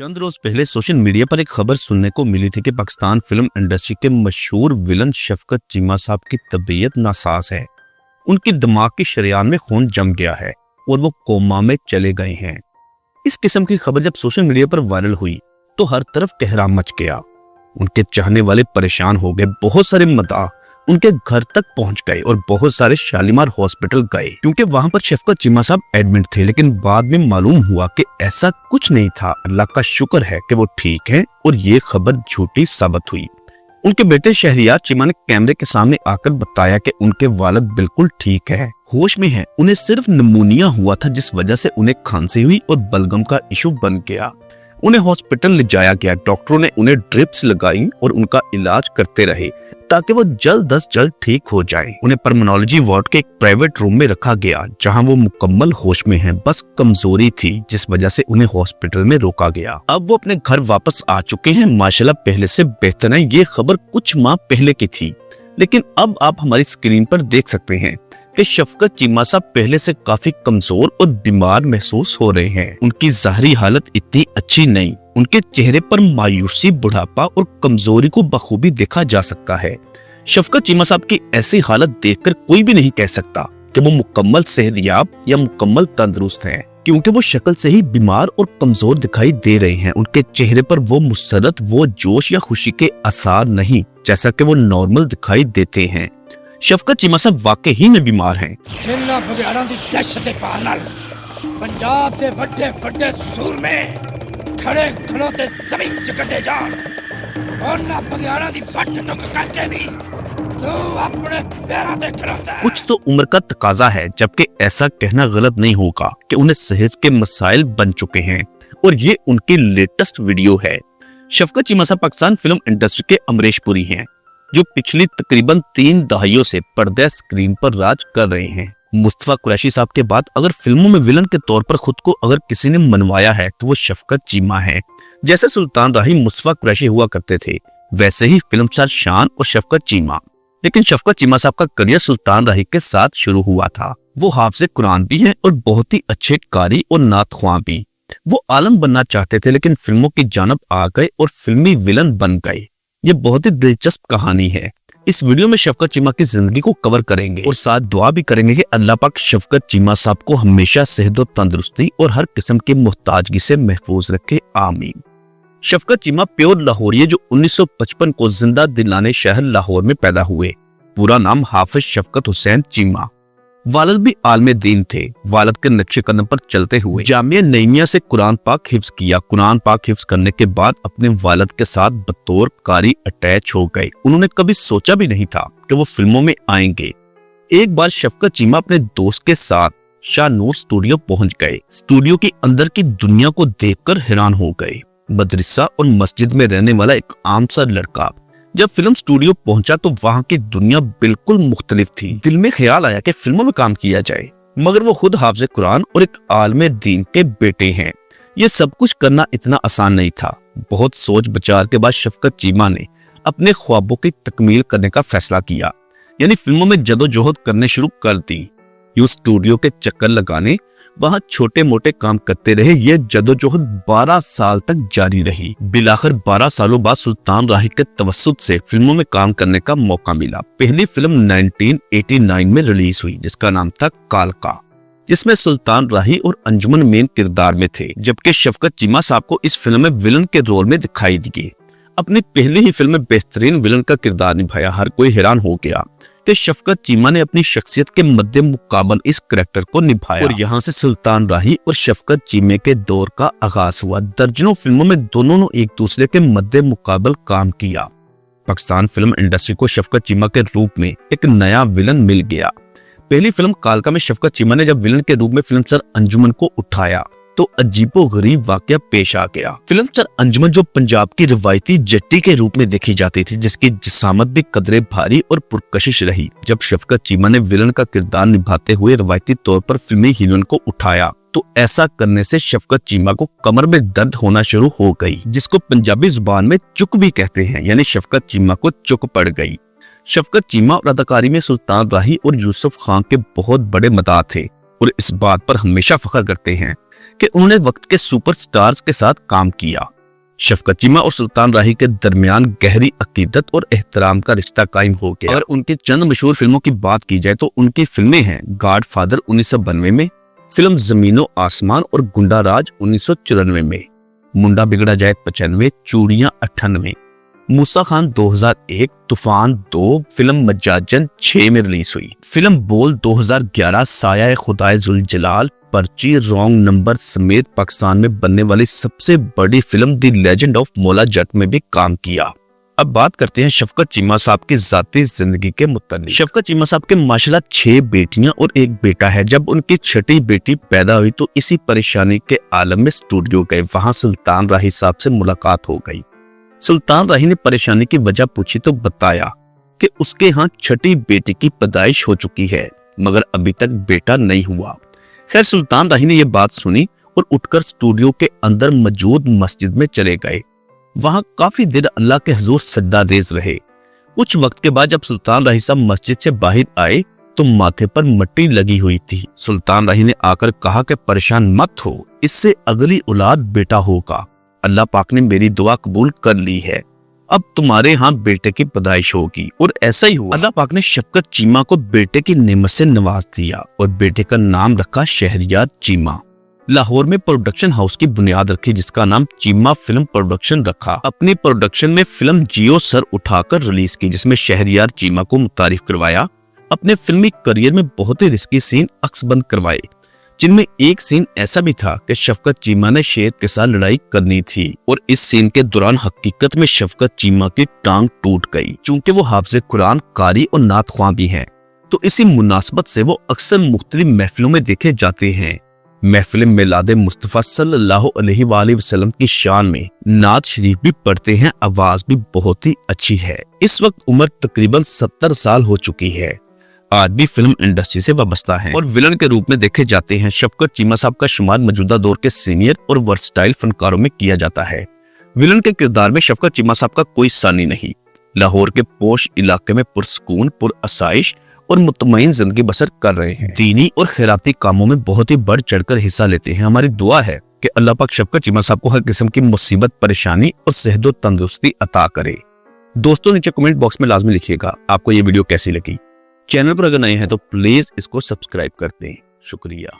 चंद रोज पहले social media पर एक खबर सुनने को मिली थी कि पाकिस्तान फिल्म इंडस्ट्री के मशहूर विलन शफकत चीमा साहब की तबीयत नासाज है। उनकी दिमाग की शरेयान में खून जम गया है और वो कोमा में चले गए हैं। इस किस्म की खबर जब सोशल मीडिया पर वायरल हुई तो हर तरफ कहराम मच गया। उनके चाहने वाले परेशान हो गए। बहुत सारे मदाह उनके घर तक पहुंच गए और बहुत सारे शालीमार हॉस्पिटल गए क्योंकि वहां पर शफकत चीमा साहब एडमिट थे। लेकिन बाद में मालूम हुआ कि ऐसा कुछ नहीं था। अल्लाह का शुक्र है कि वो ठीक हैं और ये खबर झूठी साबित हुई। उनके बेटे शहरियार चीमा ने कैमरे के सामने आकर बताया कि उनके वालिद बिल्कुल ठीक है, होश में है। उन्हें सिर्फ निमोनिया हुआ था जिस वजह से उन्हें खांसी हुई और बलगम का इशू बन गया। उन्हें हॉस्पिटल ले जाया गया। डॉक्टरों ने उन्हें ड्रिप्स लगाई और उनका इलाज करते रहे ताकि वो जल्द अज जल्द ठीक हो जाएं। उन्हें पर्मनोलॉजी वार्ड के एक प्राइवेट रूम में रखा गया जहां वो मुकम्मल होश में हैं। बस कमजोरी थी जिस वजह से उन्हें हॉस्पिटल में रोका गया। अब वो अपने घर वापस आ चुके हैं। माशाल्लाह पहले से बेहतर है। ये खबर कुछ माह पहले की थी, लेकिन अब आप हमारी स्क्रीन पर देख सकते हैं कि शफकत चीमा साहब पहले से काफी कमजोर और बीमार महसूस हो रहे हैं। उनकी ज़ाहरी हालत इतनी अच्छी नहीं। उनके चेहरे पर मायूसी, बुढ़ापा और कमजोरी को बखूबी देखा जा सकता है। शफकत चीमा साहब की ऐसी हालत देखकर कोई भी नहीं कह सकता कि वो मुकम्मल सेहतयाब या मुकम्मल तंदुरुस्त हैं, क्योंकि वो शक्ल से ही बीमार और कमजोर दिखाई दे रहे हैं। उनके चेहरे पर वो मुसरत, वो जोश या खुशी के आसार नहीं जैसा कि वो नॉर्मल दिखाई देते हैं। शफकत चीमा साहब वाकई ही में बीमार हैं। जिन्ना बघियाड़ां दी दहशत दे पार नाल पंजाब दे वड्डे वड्डे सूरमे खड़े खड़ोते जमीन च कटे जान, उन्हां बघियाड़ां दी फट टुक करके भी तू अपने पैरों ते खड़ोता है। कुछ तो उम्र का तकाजा है, जबकि ऐसा कहना गलत नहीं होगा कि उन्हें सेहत के मसाइल बन चुके हैं और ये उनकी लेटेस्ट वीडियो है। शफकत चीमा साहब पाकिस्तान फिल्म इंडस्ट्री के अमरीश पुरी हैं, जो पिछली तकरीबन 3 दहाइयों से पर्दे स्क्रीन पर राज कर रहे हैं। मुस्तफा कुरैशी साहब के बाद अगर फिल्मों में विलन के तौर पर खुद को अगर किसी ने मनवाया है तो वो शफकत चीमा है। जैसे सुल्तान राही मुस्तफा कुरैशी हुआ करते थे, वैसे ही फिल्म स्टार शान और शफकत चीमा। लेकिन शफकत चीमा साहब का करियर सुल्तान राही के साथ शुरू हुआ था। वो हाफिज़ कुरान भी हैं और बहुत ही अच्छे कारी और नात ख्वां भी। वो आलम बनना चाहते थे लेकिन फिल्मों की जानब आ गए और फिल्मी विलन बन गए। ये बहुत ही दिलचस्प कहानी है। इस वीडियो में शफकत चीमा की जिंदगी को कवर करेंगे और साथ दुआ भी करेंगे कि अल्लाह पाक शफकत चीमा साहब को हमेशा सेहत और तंदुरुस्ती और हर किस्म की मुहताजगी से महफूज रखे, आमीन। शफकत चीमा प्योर लाहौरी जो 1955 को जिंदा दिलाने शहर लाहौर में पैदा हुए। पूरा नाम हाफिज शफकत हुसैन चीमा। वालिद भी आलमे दीन थे। वालिद के नक्शे कदम पर चलते हुए जामिया नईमिया से कुरान पाक हिफ्ज किया। कुरान पाक हिफ्ज करने के बाद अपने वालिद के साथ बतौर कारी अटैच हो गए। उन्होंने कभी सोचा भी नहीं था कि वो फिल्मों में आएंगे। एक बार शफकत चीमा अपने दोस्त के साथ शाहनूर स्टूडियो पहुंच गए। स्टूडियो के अंदर की दुनिया को देखकर हैरान हो गए। मदरसा और मस्जिद में रहने वाला एक आम सा लड़का जब फिल्म स्टूडियो पहुंचा तो वहां की दुनिया बिल्कुल मुख्तलिफ थी। दिल में ख्याल आया कि फिल्मों में काम किया जाए, मगर वो खुद हाफिज़ कुरान और एक आलमे दीन के बेटे हैं। ये सब कुछ करना इतना आसान नहीं था। बहुत सोच विचार के बाद शफकत चीमा ने अपने ख्वाबों की तकमील करने का फैसला किया, यानी फिल्मों में जदोजहद करने शुरू कर दी। यूं स्टूडियो के चक्कर लगाने, वहां छोटे मोटे काम करते रहे। ये जदोजहद 12 साल तक जारी रही। बिलाखिर 12 सालों बाद सुल्तान राही के तवस्सुत से फिल्मों में काम करने का मौका मिला। पहली फिल्म 1989 में रिलीज हुई जिसका नाम था कालका, जिसमें सुल्तान राही और अंजुमन मेन किरदार में थे, जबकि शफकत चीमा साहब को इस फिल्म में विलन के रोल में दिखाई दिए। अपनी पहली ही फिल्म में बेहतरीन विलन का किरदार निभाया। हर कोई हैरान हो गया कि शफकत चीमा ने अपनी शख्सियत के मद्दे मुकाबल इस करैक्टर को निभाया और यहाँ से सुल्तान राही और शफकत चीमे के दौर का आगाज हुआ। दर्जनों फिल्मों में दोनों ने एक दूसरे के मद्दे मुकाबल काम किया। पाकिस्तान फिल्म इंडस्ट्री को शफकत चीमा के रूप में एक नया विलन मिल गया। पहली फिल्म कालका में शफकत चीमा ने जब विलन के रूप में फिल्म स्टार अंजुमन को उठाया तो अजीबो गरीब वाकया पेश आ गया। फिल्म स्टार अंजुमन जो पंजाब की रिवायती जट्टी के रूप में देखी जाती थी, जिसकी जिसामत भी कदरे भारी और पुरकशिश रही। जब शफकत चीमा ने विलन का किरदार निभाते हुए रिवायती तौर पर फिल्मी हीरोइन को उठाया तो ऐसा करने से शफकत चीमा को कमर में दर्द होना शुरू हो गई, जिसको पंजाबी जुबान में चुक भी कहते हैं, यानी शफकत चीमा को चुक पड़ गई। शफकत चीमा और अदाकारी में सुल्तान राही और यूसुफ खान के बहुत बड़े मदाह थे और इस बात पर हमेशा फख्र करते हैं कि उन्होंने वक्त के सुपरस्टार्स के साथ काम किया। शफकत चीमा और सुल्तान राही के दरमियान गहरी अकीदत और एहतराम का रिश्ता कायम हो गया। अगर उनकी चंद मशहूर फिल्मों की बात की जाए तो उनकी फिल्में हैं गॉडफादर 1992 में, फिल्म जमीनो आसमान और गुंडा राज 1994 में, मुंडा बिगड़ा जाए 95, चूड़ियां 98, मूसा खान 2001, तूफान 2, फिल्म मज्जाजन 6 में रिलीज हुई, फिल्म बोल 2011, साया खुदाए जुल जलाल, पर्ची, रॉन्ग नंबर समेत पाकिस्तान में बनने वाली सबसे बड़ी film the legend of Maula Jatt में भी काम किया। अब बात करते हैं शफकत चीमा साहब की जाती जिंदगी के मुतालिक। शफकत चीमा साहब के माशाल्लाह 6 बेटियां और 1 बेटा है। जब उनकी छठी बेटी पैदा हुई तो इसी परेशानी के आलम में स्टूडियो गए। वहां सुल्तान राही साहब से मुलाकात हो गई। सुल्तान राही ने परेशानी की वजह पूछी तो बताया कि उसके यहाँ छठी बेटी की पैदाइश हो चुकी है मगर अभी तक बेटा नहीं हुआ। खैर सुल्तान राही ने यह बात सुनी और उठकर स्टूडियो के अंदर मौजूद मस्जिद में चले गए। वहां काफी देर अल्लाह के हुजूर सजदा रेज रहे। कुछ वक्त के बाद जब सुल्तान राही साहब मस्जिद से बाहर आए तो माथे पर मट्टी लगी हुई थी। सुल्तान राही ने आकर कहा कि परेशान मत हो, इससे अगली औलाद बेटा होगा। अल्लाह पाक ने मेरी दुआ कबूल कर ली है, अब तुम्हारे यहाँ बेटे की पैदाइश होगी। और ऐसा ही हुआ। अल्लाह पाक ने शफकत चीमा को बेटे की नेमत से नवाज दिया और बेटे का नाम रखा शहरियार चीमा। लाहौर में प्रोडक्शन हाउस की बुनियाद रखी जिसका नाम चीमा फिल्म प्रोडक्शन रखा। अपनी प्रोडक्शन में फिल्म जियो सर उठाकर रिलीज की जिसमें शहरियार चीमा को मुतारिफ करवाया। अपने फिल्मी करियर में बहुत ही रिस्की सीन अक्सबंद करवाए जिनमें एक सीन ऐसा भी था कि शफकत चीमा ने शेर के साथ लड़ाई करनी थी और इस सीन के दौरान हकीकत में शफकत चीमा की टांग टूट गई। चूंकि वो हाफिज कुरान कारी और नात ख्वां भी हैं तो इसी मुनासबत से वो अक्सर मुख्तलिफ महफिलों में देखे जाते हैं। महफिल मिलाद मुस्तफ़ा सल्लल्लाहु अलैहि वसल्लम की शान में नात शरीफ भी पढ़ते हैं। आवाज भी बहुत ही अच्छी है। इस वक्त उम्र तकरीबन 70 साल हो चुकी है। आज भी फिल्म इंडस्ट्री से वाबस्ता है और विलन के रूप में देखे जाते हैं। शफकत चीमा साहब का शुमार मौजूदा दौर के सीनियर और वर्सटाइल फनकारों में किया जाता है। विलन के किरदार में शफकत चीमा साहब का कोई सानी नहीं। लाहौर के पोश इलाके में पुरसकून, पुरअसाइश और मुतमईन जिंदगी बसर कर रहे हैं। दीनी और खैराती कामों में बहुत ही बढ़ चढ़कर हिस्सा लेते हैं। हमारी दुआ है कि अल्लाह पाक शफकत चीमा साहब को हर किस्म की मुसीबत, परेशानी और सेहत और तंदुरुस्ती अता करे। दोस्तों नीचे कमेंट बॉक्स में लाजमी लिखिएगा आपको ये वीडियो कैसी लगी। चैनल पर अगर नए हैं तो प्लीज इसको सब्सक्राइब कर दें। शुक्रिया।